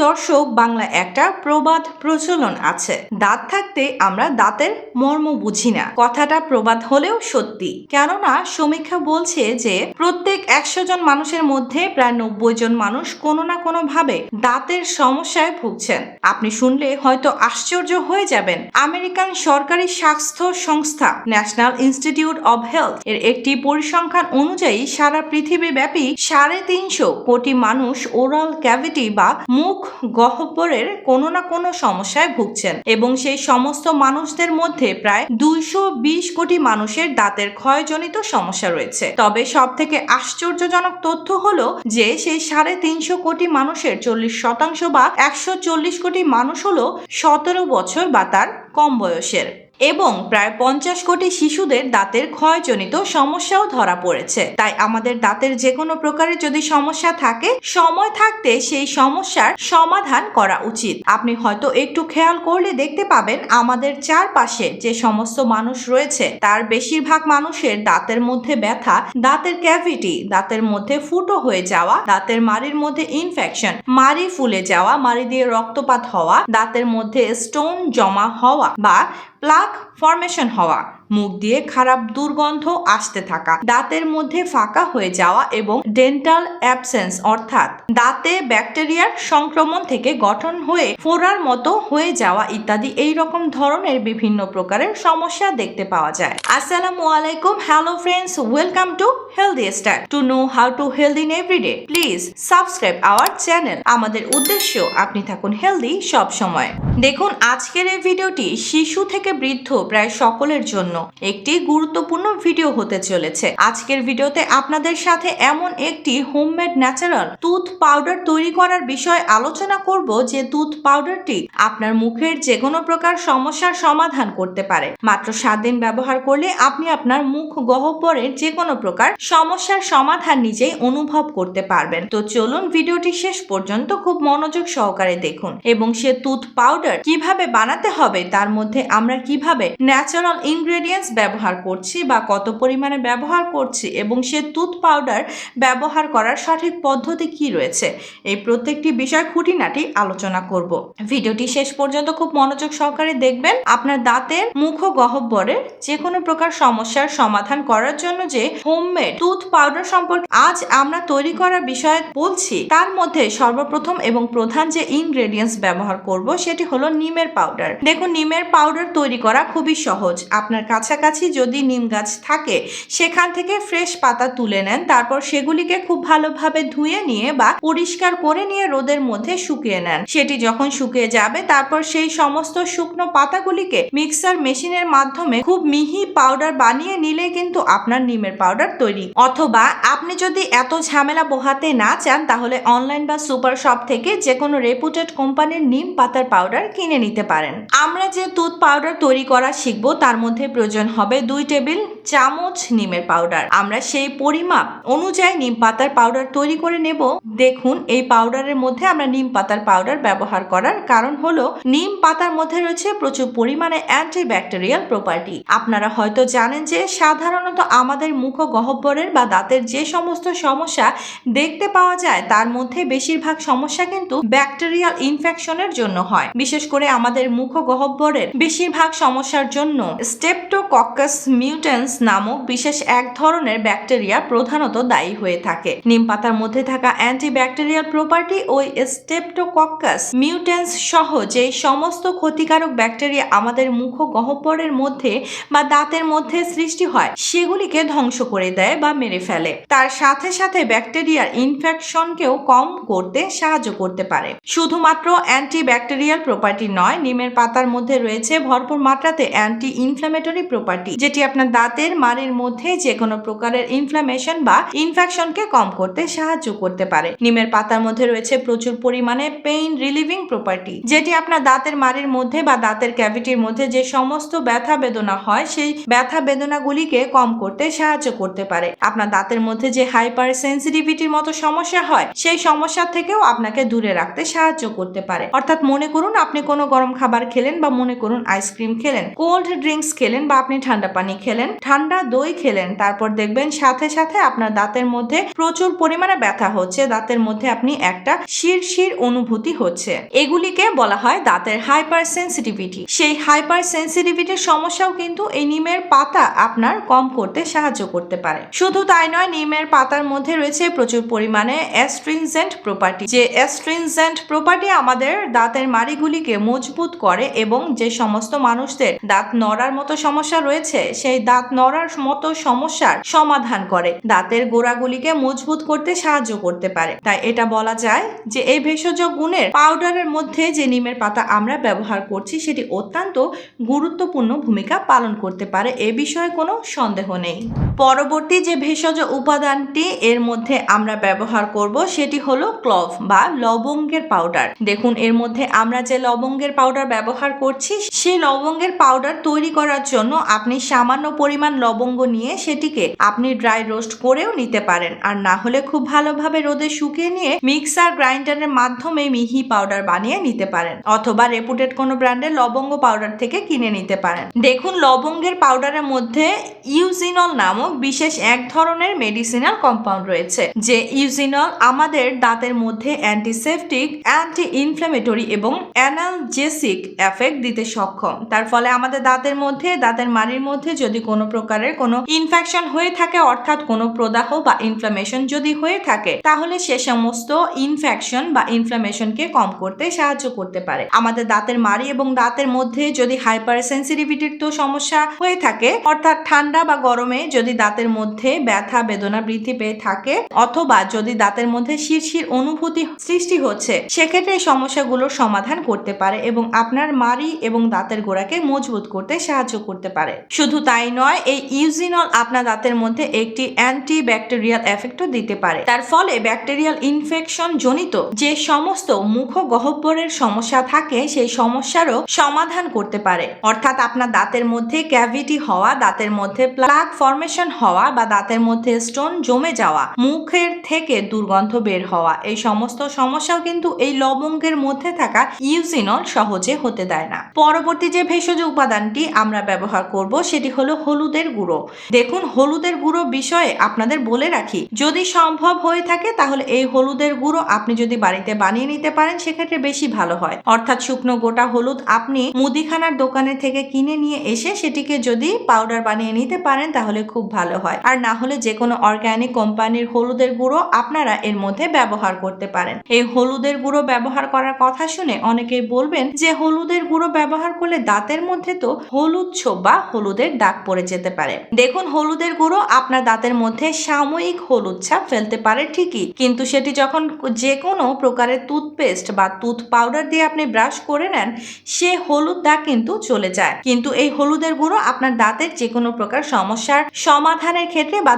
দর্শক, বাংলা একটা প্রবাদ প্রচলন আছে, দাঁত থাকতে আমরা দাঁতের মর্ম বুঝি না। কথাটা প্রবাদ হলেও সত্যি, কেননা সমীক্ষা বলছে যে প্রত্যেক 100 জন মানুষের মধ্যে প্রায় 90 জন মানুষ কোনো না কোনো ভাবে দাঁতের সমস্যায় ভুগছেন। আপনি শুনলে হয়তো আশ্চর্য হয়ে যাবেন। আমেরিকান সরকারি স্বাস্থ্য সংস্থা ন্যাশনাল ইনস্টিটিউট অব হেলথ এর একটি পরিসংখ্যান অনুযায়ী সারা পৃথিবীব্যাপী 350 কোটি মানুষ ওরাল ক্যাভিটি বা মুখ গহ্বরের কোনো না কোনো সমস্যায় ভুগছেন, এবং সেই সমস্ত মানুষদের মধ্যে প্রায় 220 কোটি মানুষের দাঁতের ক্ষয়জনিত সমস্যা রয়েছে। তবে সব থেকে আশ্চর্যজনক তথ্য হলো যে সেই 350 কোটি মানুষের 40% বা 140 কোটি মানুষ হলো 17 বছর বা তার কম বয়সের, এবং প্রায় 50 কোটি শিশুদের দাঁতের ক্ষয়জনিত সমস্যাও ধরা পড়েছে। তাই আমাদের দাঁতের যে কোনো প্রকারের যদি সমস্যা থাকে, সময় থাকতে সেই সমস্যার সমাধান করা উচিত। আপনি হয়তো একটু খেয়াল করলে দেখতে পাবেন আমাদের চারপাশে যে সমস্ত মানুষ রয়েছে তার বেশিরভাগ মানুষের দাঁতের মধ্যে ব্যথা, দাঁতের ক্যাভিটি, দাঁতের মধ্যে ফুটো হয়ে যাওয়া, দাঁতের মাড়ির মধ্যে ইনফেকশন, মাড়ি ফুলে যাওয়া, মাড়ি দিয়ে রক্তপাত হওয়া, দাঁতের মধ্যে স্টোন জমা হওয়া বা প্লাক ফর্মেশন হওয়া, মুখ দিয়ে খারাপ দুর্গন্ধ আসতে থাকা, দাঁতের মধ্যে ফাঁকা হয়ে যাওয়া এবং ডেন্টাল অ্যাবসেন্স অর্থাৎ দাঁতে ব্যাকটেরিয়ার সংক্রমণ থেকে গঠন হয়ে ফোড়ার মতো হয়ে যাওয়া ইত্যাদি এই রকম ধরনের বিভিন্ন প্রকারের সমস্যা দেখতে পাওয়া যায়। আসসালামু আলাইকুম, hello friends, welcome to healthy style. To know how to healthy in everyday, please subscribe our channel. আমাদের উদ্দেশ্য আপনি থাকুন হেলদি সব সময়। দেখুন, আজকের এই ভিডিওটি শিশু থেকে বৃদ্ধ প্রায় সকলের জন্য একটি গুরুত্বপূর্ণ ভিডিও হতে চলেছে। আজকের ভিডিওতে আপনাদের সাথে এমন একটি হোমমেড ন্যাচারাল টুথ পাউডার তৈরি করার বিষয়ে আলোচনা করব যে টুথ পাউডারটি আপনার মুখের যে কোনো প্রকার সমস্যার সমাধান করতে পারে। মাত্র 7 দিন ব্যবহার করলে আপনি আপনার মুখ গহ্বরের যে কোনো প্রকার সমস্যার সমাধান নিজেই অনুভব করতে পারবেন। তো চলুন ভিডিওটি শেষ পর্যন্ত খুব মনোযোগ সহকারে দেখুন, এবং সে টুথ পাউডার কিভাবে বানাতে হবে, তার মধ্যে আমরা কিভাবে ন্যাচারাল ইনগ্রেডিয়েন্টস ব্যবহার করছি বা কত পরিমাণে ব্যবহার করছি, এবং সে টুথ পাউডার ব্যবহার করার সঠিক পদ্ধতি কি রয়েছে, এই প্রত্যেকটি বিষয় খুঁটিনাটি আলোচনা করব। ভিডিওটি শেষ পর্যন্ত খুব মনোযোগ সহকারে দেখবেন। আপনার দাঁতের মুখ গহ্বরের যে কোনো প্রকার সমস্যার সমাধান করার জন্য যে হোমমেড টুথ পাউডার সম্পর্কে আজ আমরা তৈরি করার বিষয়ে বলছি, তার মধ্যে সর্বপ্রথম এবং প্রধান যে ইনগ্রেডিয়েন্টস ব্যবহার করব সেটি হলো নিমের পাউডার। দেখুন, নিমের পাউডার তৈরি করা খুবই সহজ। আপনার কাছাকাছি যদি নিম গাছ থাকে, সেখান থেকে ফ্রেশ পাতা তুলে নেন, তারপর সেগুলিকে খুব ভালোভাবে ধুয়ে নিয়ে বা পরিষ্কার করে নিয়ে রোদের মধ্যে শুকিয়ে নেন। সেটি যখন শুকিয়ে যাবে, তারপর সেই সমস্ত শুকনো পাতাগুলিকে মিক্সার মেশিনের মাধ্যমে খুব মিহি পাউডার বানিয়ে নিলে কিন্তু আপনার নিমের পাউডার তৈরি। অথবা আপনি যদি এত ঝামেলা পোহাতে না চান, তাহলে অনলাইন বা সুপার শপ থেকে যে কোনো রেপুটেড কোম্পানির নিম পাতার পাউডার কিনে নিতে পারেন। আমরা যে টুথ পাউডার তৈরি করা শিখব, তার মধ্যে প্রয়োজন হবে 2 টেবিল চামচ নিমের পাউডার। আমরা সেই পরিমাপ অনুযায়ী নিম পাতার পাউডার তৈরি করে নেব। দেখুন, এই পাউডারের মধ্যে আমরা নিম পাতার পাউডার ব্যবহার করার কারণ হলো নিম পাতার মধ্যে রয়েছে প্রচুর পরিমাণে অ্যান্টিব্যাকটেরিয়াল প্রপার্টি। আপনারা হয়তো জানেন যে সাধারণত আমাদের মুখ গহ্বরের বা দাঁতের যে সমস্ত সমস্যা দেখতে পাওয়া যায়, তার মধ্যে বেশিরভাগ সমস্যা কিন্তু ব্যাকটেরিয়াল ইনফেকশনের জন্য হয়। বিশেষ করে আমাদের মুখ গহ্বরের বেশিরভাগ সমস্যার জন্য স্ট্রেপ্টোকক্কাস মিউটেন্স নামক বিশেষ এক ধরনের ব্যাকটেরিয়া প্রধানত দায়ী হয়ে থাকে। নিম পাতার মধ্যে থাকা অ্যান্টিব্যাকটেরিয়াল প্রপার্টি ওই স্ট্রেপ্টোকক্কাস মিউটেন্স সহ যে সমস্ত ক্ষতিকারক ব্যাকটেরিয়া আমাদের মুখ গহ্বরের মধ্যে বা দাঁতের মধ্যে সৃষ্টি হয়, সেগুলিকে ধ্বংস করে দেয় বা মেরে ফেলে। তার সাথে সাথে ব্যাকটেরিয়ার ইনফেকশনকেও কম করতে সাহায্য করতে পারে। শুধুমাত্র অ্যান্টিব্যাকটেরিয়াল প্রপার্টি নয়, নিমের পাতার মধ্যে রয়েছে ভরপুর মাত্রাতে অ্যান্টি ইনফ্ল্যামেটরি প্রপার্টি, যেটি আপনার দাঁতের মাড়ির মধ্যে যে কোনো প্রকারের ইনফ্ল্যামেশন বা ইনফেকশনকে কম করতে সাহায্য করতে পারে। নিমের পাতার মধ্যে রয়েছে প্রচুর পরিমাণে পেইন রিলিভিং প্রপার্টি, যেটি আপনার দাঁতের মাড়ির মধ্যে বা দাঁতের ক্যাভিটির মধ্যে যে সমস্ত ব্যথা বেদনা হয়, সেই ব্যথা বেদনাগুলিকে কম করতে সাহায্য করতে পারে। আপনার দাঁতের মধ্যে যে হাইপার সেন্সিটিভিটির মতো সমস্যা হয়, সেই সমস্যা থেকেও আপনাকে দূরে রাখতে সাহায্য করতে পারে। অর্থাৎ মনে করুন আপনি কোনো গরম খাবার খেলেন, বা মনে করুন আইসক্রিম খেলেন, কোল্ড ড্রিঙ্কস খেলেন, বা আপনি ঠান্ডা পানি খেলেন, ঠান্ডা দই খেলেন, তারপর দেখবেন সাথে সাথে আপনার দাঁতের মধ্যে প্রচুর পরিমাণে ব্যথা হচ্ছে, দাঁতের মধ্যে আপনি একটা শিরশির অনুভূতি হচ্ছে। এগুলিকে বলা হয় দাঁতের হাইপার সেন্সিটিভিটি। সেই হাইপার সেন্সিটিভিটির সমস্যাও কিন্তু এই নিমের পাতা আপনার কম করতে সাহায্য করতে পারে। শুধু তাই নয়, নিমের পাতার মধ্যে রয়েছে প্রচুর পরিমাণে অ্যাস্ট্রিনজেন্ট প্রপার্টি, যে অ্যাস্ট্রিনজেন্ট প্রপার্টি আমাদের দাঁতের মাড়িগুলিকে মজবুত করে এবং যে সমস্ত মানুষদের দাঁত নড়ার মতো সমস্যা রয়েছে সেই দাঁত নড়ার মতো সমস্যার সমাধান করে, দাঁতের গোড়াগুলিকে মজবুত করতে সাহায্য করতে পারে। তাই এটা বলা যায় যে এই ভেষজ গুণের পাউডারের মধ্যে যে নিমের পাতা আমরা ব্যবহার করছি সেটি অত্যন্ত গুরুত্বপূর্ণ ভূমিকা পালন করতে পারে, এ বিষয়ে কোনো সন্দেহ নেই। পরবর্তী যে ভেষজ উপাদানটি এর মধ্যে আমরা ব্যবহার করব সেটি হলো ক্লভ বা লবঙ্গের পাউডার। দেখুন, এর মধ্যে আমরা যে লবঙ্গের পাউডার ব্যবহার করছি সেই লবঙ্গের পাউডার তৈরি করার জন্য আপনি সামান্য পরিমাণ লবঙ্গ নিয়ে সেটিকে আপনি ড্রাই রোস্ট করেও নিতে পারেন, আর না হলে খুব ভালোভাবে রোদে শুকিয়ে নিয়ে মিক্সার গ্রাইন্ডারের মাধ্যমে মিহি পাউডার বানিয়ে নিতে পারেন, অথবা রেপুটেড কোনো ব্র্যান্ডের লবঙ্গ পাউডার থেকে কিনে নিতে পারেন। দেখুন, লবঙ্গের পাউডারের মধ্যে ইউজিনল নামক বিশেষ এক ধরনের মেডিসিনাল কম্পাউন্ড রয়েছে, যে ইউজিনল আমাদের দাঁতের মধ্যে অ্যান্টিসেপটিক, অ্যান্টি ইনফ্ল্যামেটরি এবং অ্যানালজেসিক এফেক্ট দিতে সক্ষম। তার ফলে আমাদের দাঁতের মধ্যে, দাঁতের মাড়ির মধ্যে যদি কোনো প্রকারের কোনো ইনফেকশন হয়ে থাকে, অর্থাৎ কোনো প্রদাহ বা ইনফ্লামেশন যদি হয়ে থাকে, তাহলে সে সমস্ত ইনফেকশন বা ইনফ্লামেশনকে কম করতে সাহায্য করতে পারে। আমাদের দাঁতের মাড়ি এবং দাঁতের মধ্যে যদি হাইপার সেন্সিটিভিটির তো সমস্যা হয়ে থাকে, অর্থাৎ ঠান্ডা বা গরমে যদি দাঁতের মধ্যে ব্যথা বেদনা বৃদ্ধি পেয়ে থাকে, অথবা যদি দাঁতের মধ্যে শিরশির অনুভূতি সৃষ্টি হচ্ছে, সেক্ষেত্রে এই সমস্যাগুলোর সমাধান করতে পারে এবং আপনার মাড়ি এবং দাঁতের গোড়াকে মজবুত করতে সাহায্য করতে পারে। শুধু তাই নয়, এই ইউজিনল আপনার দাঁতের মধ্যে একটি অ্যান্টি ব্যাকটেরিয়াল এফেক্টও দিতে পারে। তার ফলে ব্যাকটেরিয়াল ইনফেকশন জনিত যে সমস্ত মুখগহ্বরের সমস্যা থাকে সেই সমস্যারও সমাধান করতে পারে। অর্থাৎ আপনার দাঁতের মধ্যে ক্যাভিটি হওয়া, দাঁতের মধ্যে প্লাক ফর্মেশন হওয়া বা দাঁতের মধ্যে স্টোন জমে যাওয়া, মুখের থেকে দুর্গন্ধ বের হওয়া, এই সমস্ত সমস্যাও কিন্তু এই লবঙ্গের মধ্যে থাকা ইউজিনল সহজে হতে দেয় না। পরবর্তী যে ভেষজ উপাদানটি আমরা ব্যবহার করব সেটি হলো হলুদের গুঁড়ো। দেখুন, হলুদের গুঁড়ো বিষয়ে আপনাদের বলে রাখি, যদি সম্ভব হয়ে থাকে তাহলে এই হলুদের গুঁড়ো আপনি যদি বাড়িতে বানিয়ে নিতে পারেন সেক্ষেত্রে বেশি ভালো হয়। অর্থাৎ শুকনো গোটা হলুদ আপনি মুদিখানার দোকানে থেকে কিনে নিয়ে এসে সেটিকে যদি পাউডার বানিয়ে নিতে পারেন তাহলে খুব ভালো হয়, আর না হলে যে কোনো অর্গানিক কোম্পানির হলুদের গুঁড়ো আপনারা এর মধ্যে ব্যবহার করতে পারেন। এই হলুদের গুঁড়ো ব্যবহার করার কথা শুনে অনেকেই বলবেন যে হলুদের গুঁড়ো ব্যবহার করলে দাঁতের মধ্যে তো হলুদ ছোপ বা হলুদের দাগ পড়ে যেতে পারে। দেখুন, হলুদের গুঁড়ো আপনার দাঁতের মধ্যে সাময়িক হলুদ ছাপ ফেলতে পারে ঠিকই, কিন্তু সেটি যখন যে কোনো প্রকারের টুথপেস্ট বা টুথ পাউডার দিয়ে আপনি ব্রাশ করে নেন, সে হলুদ দাগ কিন্তু চলে যায়। কিন্তু এই হলুদের গুঁড়ো আপনার দাঁতের যে কোনো প্রকার সমস্যার সমাধানের ক্ষেত্রে বা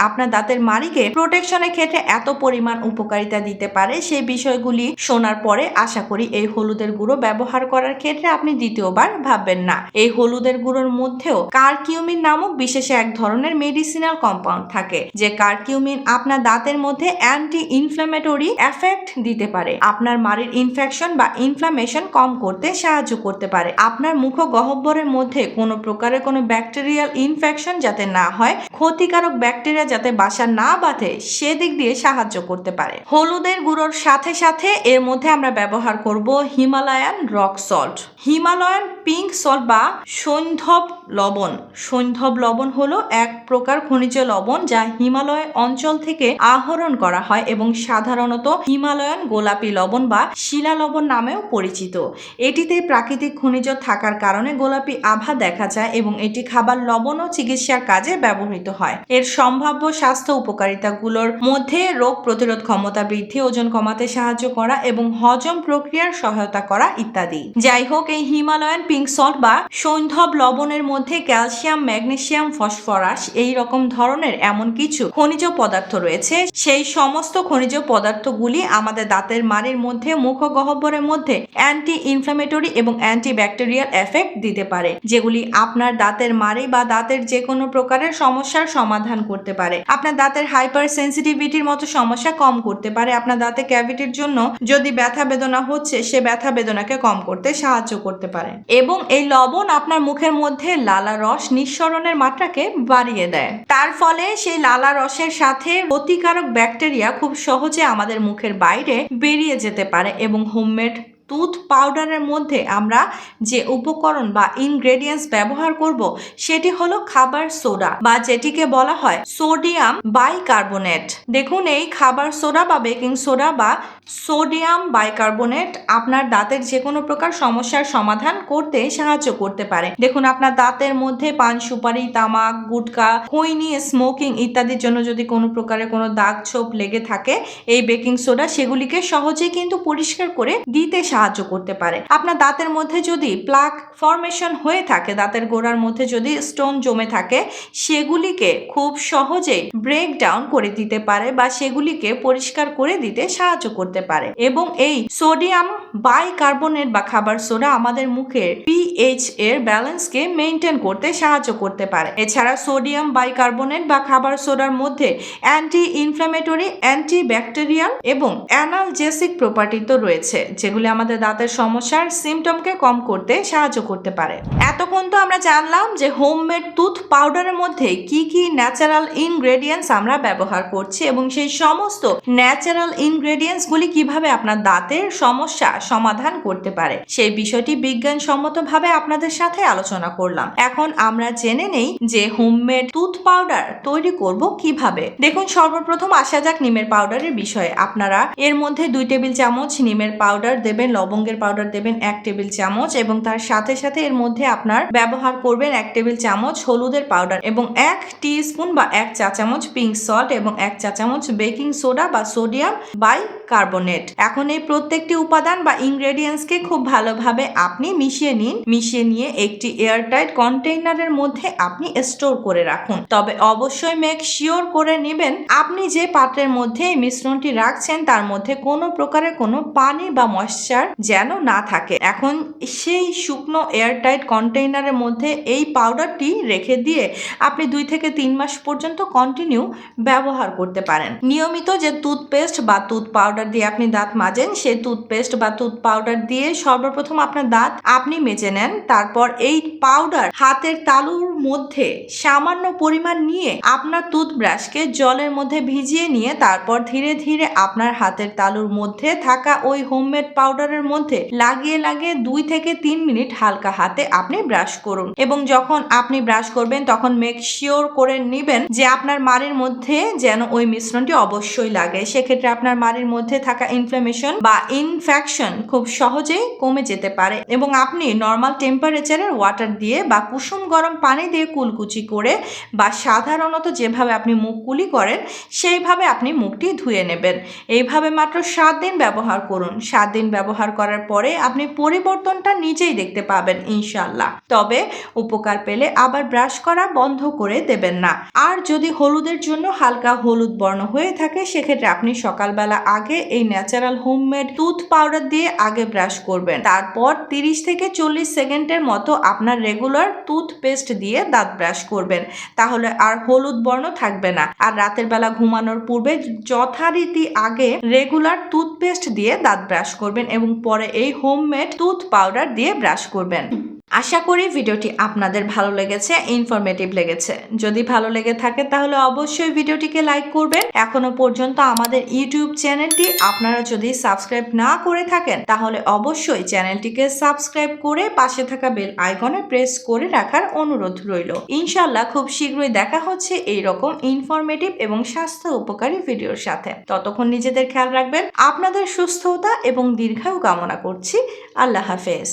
আপনার দাঁতের মাড়িকে প্রোটেকশনের ক্ষেত্রে এত পরিমাণ উপকারিতা দিতে পারে, সেই বিষয়গুলি শোনার পরে আশা করি এই হলুদের গুঁড়ো ব্যবহার করার ক্ষেত্রে আপনি দ্বিতীয়বার ভাববেন না। এই হলুদের গুঁড়োর মধ্যেও কারকিউমিন নামক বিশেষ এক ধরনের মেডিসিনাল কম্পাউন্ড থাকে, যে কারকিউমিন আপনার দাঁতের মধ্যে অ্যান্টি ইনফ্ল্যামেটরি এফেক্ট দিতে পারে, আপনার মাড়ির ইনফেকশন বা ইনফ্লামেশন কম করতে সাহায্য করতে পারে, আপনার মুখগহ্বরের মধ্যে কোনো প্রকারের কোনো ব্যাকটেরিয়াল ইনফেকশন যাতে না হয়, ক্ষতিকারক ব্যাকটেরিয়া যাতে বাসা না বাঁধে সেদিক দিয়ে সাহায্য করতে পারে। হলুদের গুঁড়োর সাথে সাথে এর মধ্যে আমরা ব্যবহার করব Himalayan rock salt, Himalayan pink salt বা সৈন্ধব লবণ। সৈন্ধব লবণ হলো এক প্রকার খনিজ লবণ যা হিমালয় অঞ্চল থেকে আহরণ করা হয় এবং সাধারণত হিমালয়ান গোলাপি লবণ বা শিলা লবণ নামেও পরিচিত। এটিতে প্রাকৃতিক খনিজ থাকার কারণে গোলাপি আভা দেখা যায় এবং এটি খাবার লবণ ও চিকিৎসার কাজে ব্যবহৃত হয়। এর সম্ভাব্য স্বাস্থ্য উপকারিতাগুলোর মধ্যে রোগ প্রতিরোধ ক্ষমতা বৃদ্ধি, ওজন কমাতে সাহায্য করা এবং হজম প্রক্রিয়ার সহায়তা করা ইত্যাদি। যাই হোক, এই হিমালয়ান পিঙ্ক সল্ট বা সৈন্ধব লবণের মধ্যে ক্যালসিয়াম, ম্যাগনেসিয়াম, ফসফরাস এই রকম ধরনের এমন কিছু খনিজ পদার্থ রয়েছে, সেই সমস্ত খনিজ পদার্থগুলি আমাদের দাঁতের মাড়ির মধ্যে, মুখগহ্বরের মধ্যে অ্যান্টি ইনফ্ল্যামেটরি এবং অ্যান্টি ব্যাকটেরিয়াল এফেক্ট দিতে পারে, যেগুলি আপনার দাঁতের মাড়ি বা দাঁতের যে কোনো প্রকারের সমস্যার সমাধান করতে পারে, আপনার দাঁতের হাইপার সেন্সিটিভিটির মতো সমস্যা কম করতে পারে, আপনার দাঁতে ক্যাভিটির জন্য যদি ব্যথা বেদনা হচ্ছে সে ব্যথা বেদনাকে কম করতে সাহায্য করতে পারে এবং এই লবণ আপনার মুখের মধ্যে লালা রস নিঃসরণের মাত্রাকে বাড়িয়ে দেয়। তার ফলে সেই লালা রসের সাথে ক্ষতিকারক ব্যাকটেরিয়া খুব সহজে আমাদের মুখের বাইরে বেরিয়ে যেতে পারে এবং হোমমেড টুথ পাউডারের মধ্যে আমরা যে উপকরণ বা ইনগ্রেডিয়েন্টস ব্যবহার করব সেটি হলো খাবার সোডা বা যেটিকে বলা হয় সোডিয়াম বাইকার্বনেট। দেখুন, এই খাবার সোডা বা বেকিং সোডা বা সোডিয়াম বাইকার্বনেট আপনার দাঁতের যে কোনো প্রকার সমস্যার সমাধান করতে সাহায্য করতে পারে। দেখুন, আপনার দাঁতের মধ্যে পান সুপারি, তামাক, গুটখা, খৈনি, স্মোকিং ইত্যাদির জন্য যদি কোনো প্রকারের কোনো দাগ ছোপ লেগে থাকে, এই বেকিং সোডা সেগুলিকে সহজেই কিন্তু পরিষ্কার করে দিতে সাহায্য করতে পারে। আপনার দাঁতের মধ্যে যদি প্লাক ফর্মেশন হয়ে থাকে, দাঁতের গোড়ার মধ্যে যদি স্টোন জমে থাকে, সেগুলিকে খুব সহজেই ব্রেক ডাউন করে দিতে পারে বা সেগুলিকে পরিষ্কার করে দিতে সাহায্য করতে পারে। এবং এই সোডিয়াম বাইকার্বনেট বা খাবার সোডা আমাদের মুখের পিএইচ এর ব্যালেন্সকে মেনটেন করতে সাহায্য করতে পারে। এছাড়া সোডিয়াম বাইকার্বনেট বা খাবার সোডার মধ্যে অ্যান্টি ইনফ্ল্যামেটরি, অ্যান্টি ব্যাকটেরিয়াল এবং অ্যানালজেসিক প্রপার্টি তো রয়েছে, যেগুলি আমাদের দাঁতের সমস্যার সিমটমকে কম করতে সাহায্য করতে পারে। এতক্ষণ তো আমরা জানলাম যে হোমমেড টুথ পাউডারের মধ্যে কি কি ন্যাচারাল ইনগ্রেডিয়েন্টস আমরা ব্যবহার করছি এবং সেই সমস্ত ন্যাচারাল ইনগ্রেডিয়েন্টসগুলি কিভাবে আপনার দাঁতের সমস্যা সমাধান করতে পারে, সেই বিষয়টি বিজ্ঞানসম্মতভাবে আপনাদের সাথে আলোচনা করলাম। এখন আমরা জেনে নেই যে হোমমেড টুথ পাউডার তৈরি করব কিভাবে। দেখুন, সর্বপ্রথম আসা যাক নিমের পাউডারের বিষয়ে। আপনারা এর মধ্যে 2 টেবিল চামচ নিমের পাউডার দেবেন, লবঙ্গের পাউডার দেবেন 1 টেবিল চামচ এবং তার সাথে সাথে এর মধ্যে আপনার ব্যবহার করবেন 1 টেবিল চামচ হলুদের পাউডার এবং 1 টিস্পুন বা 1 চা চামচ পিঙ্ক সল্ট এবং 1 চা চামচ বেকিং সোডা বা সোডিয়াম বাইকার্বনেট। এখন এই প্রত্যেকটি উপাদান বা ইনগ্রেডিয়েন্টসকে খুব ভালোভাবে আপনি মিশিয়ে নিন। মিশিয়ে নিয়ে একটি এয়ারটাইট কন্টেইনারের মধ্যে আপনি স্টোর করে রাখুন। তবে অবশ্যই মেক শিওর করে নেবেন আপনি যে পাত্রের মধ্যে এই মিশ্রণটি রাখছেন তার মধ্যে কোনো প্রকারের কোনো পানি বা ময়েশ্চার যেন না থাকে। এখন সেই শুকনো এয়ারটাইট কন্টেইনারের মধ্যে এই পাউডারটি রেখে দিয়ে আপনি 2 থেকে 3 মাস পর্যন্ত কন্টিনিউ ব্যবহার করতে পারেন। নিয়মিত যে টুথপেস্ট বা টুথ পাউডার দিয়ে আপনি দাঁত মাজেন, সেই টুথপেস্ট বা টুথ পাউডার দিয়ে সর্বপ্রথম আপনার দাঁত আপনি মেজে নেন। তারপর এই পাউডার হাতের তালুর মধ্যে সামান্য পরিমাণ নিয়ে আপনার টুথব্রাশকে জলের মধ্যে ভিজিয়ে নিয়ে তারপর ধীরে ধীরে আপনার হাতের তালুর মধ্যে থাকা ওই হোমমেড পাউডারের মধ্যে লাগিয়ে লাগিয়ে 2 থেকে 3 মিনিট হালকা হাতে আপনি ব্রাশ করুন এবং যখন আপনি ব্রাশ করবেন তখন মেক শিওর করে নেবেন যে আপনার মাড়ির মধ্যে যেন ওই মিশ্রণটি অবশ্যই লাগে। সেক্ষেত্রে আপনার মাড়ির মধ্যে থাকা ইনফ্লামেশন বা ইনফেকশন খুব সহজেই কমে যেতে পারে এবং আপনি নর্মাল টেম্পারেচারের ওয়াটার দিয়ে বা কুসুম গরম পানি দিয়ে কুলকুচি করে বা সাধারণত যেভাবে আপনি মুখ কুলি করেন সেইভাবে আপনি মুখটি ধুয়ে নেবেন। এইভাবে মাত্র 7 দিন ব্যবহার করুন। 7 দিন ব্যবহার করার পরে আপনি পরিবর্তনটা নিজেই দেখতে পাবেন ইনশাল্লাহ। তবে উপকার পেলে আবার ব্রাশ করা বন্ধ করে দেবেন না। আর যদি হলুদের জন্য হালকা হলুদ বর্ণ হয়ে থাকে সেক্ষেত্রে আপনি সকালবেলা আগে এই ন্যাচারাল হোমমেড টুথ পাউডার দিয়ে আগে ব্রাশ করবেন। তারপর 30 থেকে 40 সেকেন্ডের মতো আপনার রেগুলার টুথপেস্ট দিয়ে দাঁত ব্রাশ করবেন, তাহলে আর হলুদ বর্ণ থাকবে না। আর রাতের বেলা ঘুমানোর পূর্বে যথারীতি আগে রেগুলার টুথপেস্ট দিয়ে দাঁত ব্রাশ করবেন এবং পরে এই হোমমেড টুথ পাউডার দিয়ে ব্রাশ করবেন। আশা করি ভিডিওটি আপনাদের ভালো লেগেছে, ইনফরমেটিভ লেগেছে। যদি ভালো লেগে থাকে তাহলে অবশ্যই ভিডিওটিকে লাইক করবেন। এখনো পর্যন্ত আমাদের ইউটিউব চ্যানেলটি আপনারা যদি সাবস্ক্রাইব না করে থাকেন তাহলে অবশ্যই চ্যানেলটিকে সাবস্ক্রাইব করে পাশে থাকা বেল আইকনে প্রেস করে রাখার অনুরোধ রইল। ইনশাল্লাহ খুব শীঘ্রই দেখা হচ্ছে এইরকম ইনফরমেটিভ এবং স্বাস্থ্য উপকারী ভিডিওর সাথে। ততক্ষণ নিজেদের খেয়াল রাখবেন। আপনাদের সুস্থতা এবং দীর্ঘায়ু কামনা করছি। আল্লাহ হাফেজ।